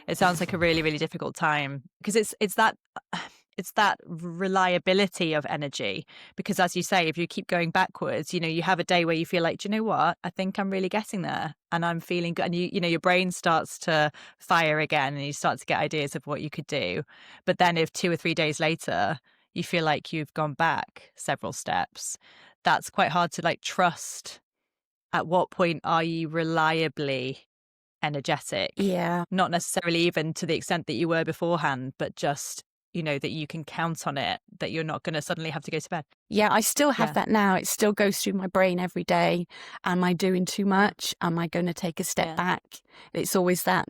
It sounds like a really, really difficult time because it's that reliability of energy. Because as you say, if you keep going backwards, you have a day where you feel like, do you know what? I think I'm really getting there and I'm feeling good. And your brain starts to fire again and you start to get ideas of what you could do. But then if 2 or 3 days later, you feel like you've gone back several steps, that's quite hard to trust. At what point are you reliably energetic? Yeah. Not necessarily even to the extent that you were beforehand, but just, that you can count on it, that you're not going to suddenly have to go to bed. Yeah, I still have Yeah. that now. It still goes through my brain every day. Am I doing too much? Am I going to take a step back? It's always that.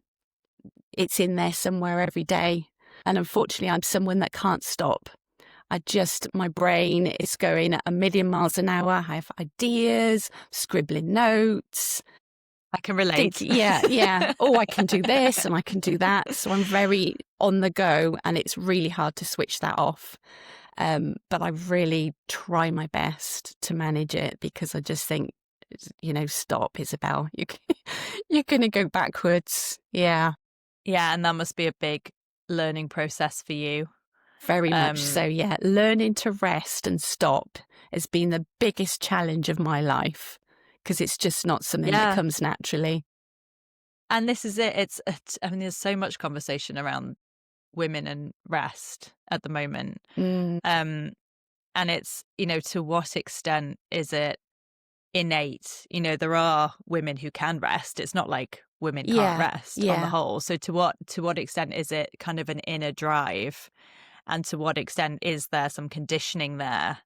It's in there somewhere every day. And unfortunately, I'm someone that can't stop. My brain is going at 1,000,000 miles an hour. I have ideas, scribbling notes. I can relate. Yeah. Oh, I can do this and I can do that. So I'm very on the go and it's really hard to switch that off. But I really try my best to manage it because I just think, stop, Isabelle. You're going to go backwards. Yeah. Yeah, and that must be a big learning process for you. Very much so, yeah. Learning to rest and stop has been the biggest challenge of my life because it's just not something that comes naturally. And this is it. There's so much conversation around women and rest at the moment. And it's, to what extent is it innate? There are women who can rest. It's not like women can't rest on the whole. So to what extent is it kind of an inner drive? And to what extent is there some conditioning there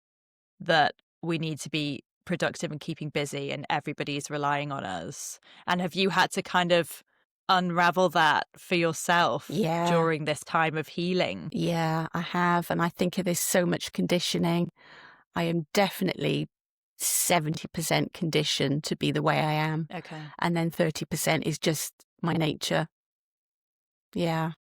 that we need to be productive and keeping busy and everybody's relying on us? And have you had to kind of unravel that for yourself during this time of healing? Yeah, I have. And I think there's so much conditioning. I am definitely 70% conditioned to be the way I am. Okay. And then 30% is just my nature. Yeah.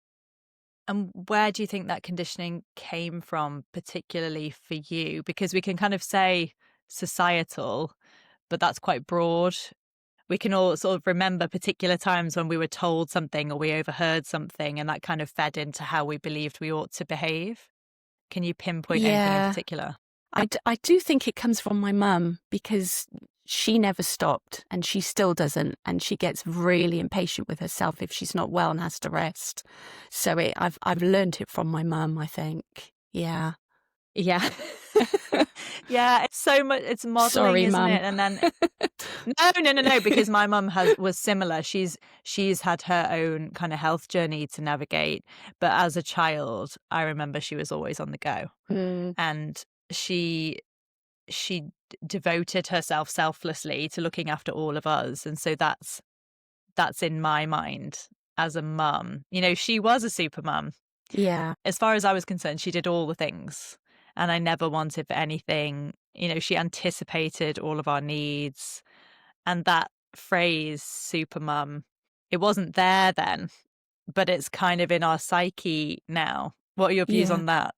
And where do you think that conditioning came from, particularly for you? Because we can kind of say societal, but that's quite broad. We can all sort of remember particular times when we were told something or we overheard something, and that kind of fed into how we believed we ought to behave. Can you pinpoint anything in particular? I do think it comes from my mum because she never stopped and she still doesn't. And she gets really impatient with herself if she's not well and has to rest. So I've learned it from my mum, I think. Yeah. Yeah. Yeah, it's so much, it's modeling, Sorry, isn't Mum. it? And then no, because my mum was similar. She's had her own kind of health journey to navigate, but as a child, I remember she was always on the go. And she devoted herself selflessly to looking after all of us. And so that's in my mind as a mum. She was a super mum. Yeah. As far as I was concerned, she did all the things. And I never wanted for anything. She anticipated all of our needs. And that phrase, super mum, it wasn't there then, but it's kind of in our psyche now. What are your views on that?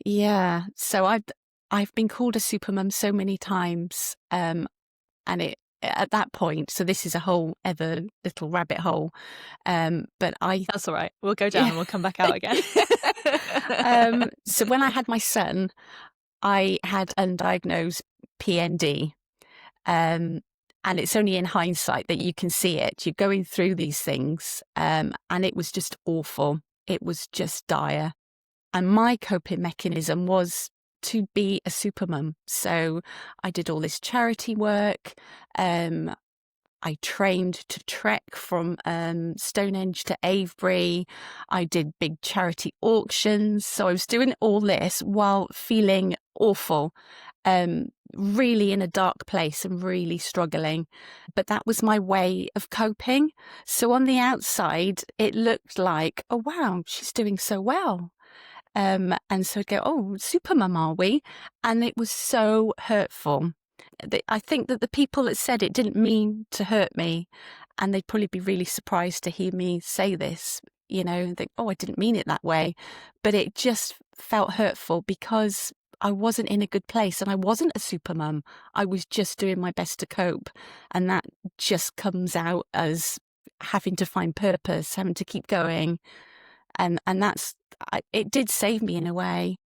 Yeah. So I've been called a super mum so many times. And it at that point, so this is a whole other little rabbit hole. But That's all right. We'll go down and we'll come back out again. So when I had my son, I had undiagnosed PND. And it's only in hindsight that you can see it. You're going through these things. And it was just awful. It was just dire. And my coping mechanism was to be a super mum. So I did all this charity work. I trained to trek from Stonehenge to Avebury. I did big charity auctions. So I was doing all this while feeling awful, really in a dark place and really struggling. But that was my way of coping. So on the outside, it looked like, oh, wow, she's doing so well. And so I'd go, oh, super mum, are we? And it was so hurtful. I think that the people that said it didn't mean to hurt me, and they'd probably be really surprised to hear me say this, and think, oh, I didn't mean it that way. But it just felt hurtful because I wasn't in a good place and I wasn't a super mum. I was just doing my best to cope. And that just comes out as having to find purpose, having to keep going. And it did save me in a way.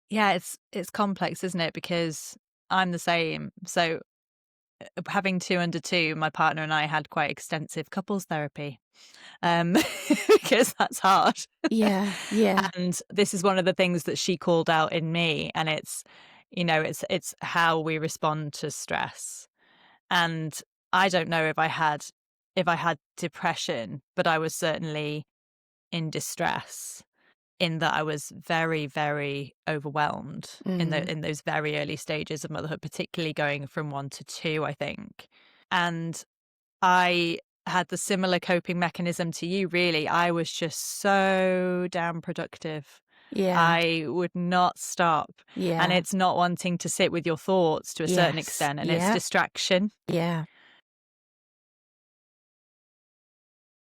Yeah, it's complex, isn't it? Because I'm the same. So having two under two, my partner and I had quite extensive couples therapy, because that's hard. Yeah, yeah. And this is one of the things that she called out in me, and it's, it's how we respond to stress. And I don't know if I had depression, but I was certainly in distress, in that I was very, very overwhelmed Mm, in those very early stages of motherhood, particularly going from 1 to 2, I think. And I had the similar coping mechanism to you, really. I was just so damn productive. yeah, I would not stop. And yeah. it's not wanting to sit with your thoughts to a certain Yes, extent, and it's yeah, distraction. yeah.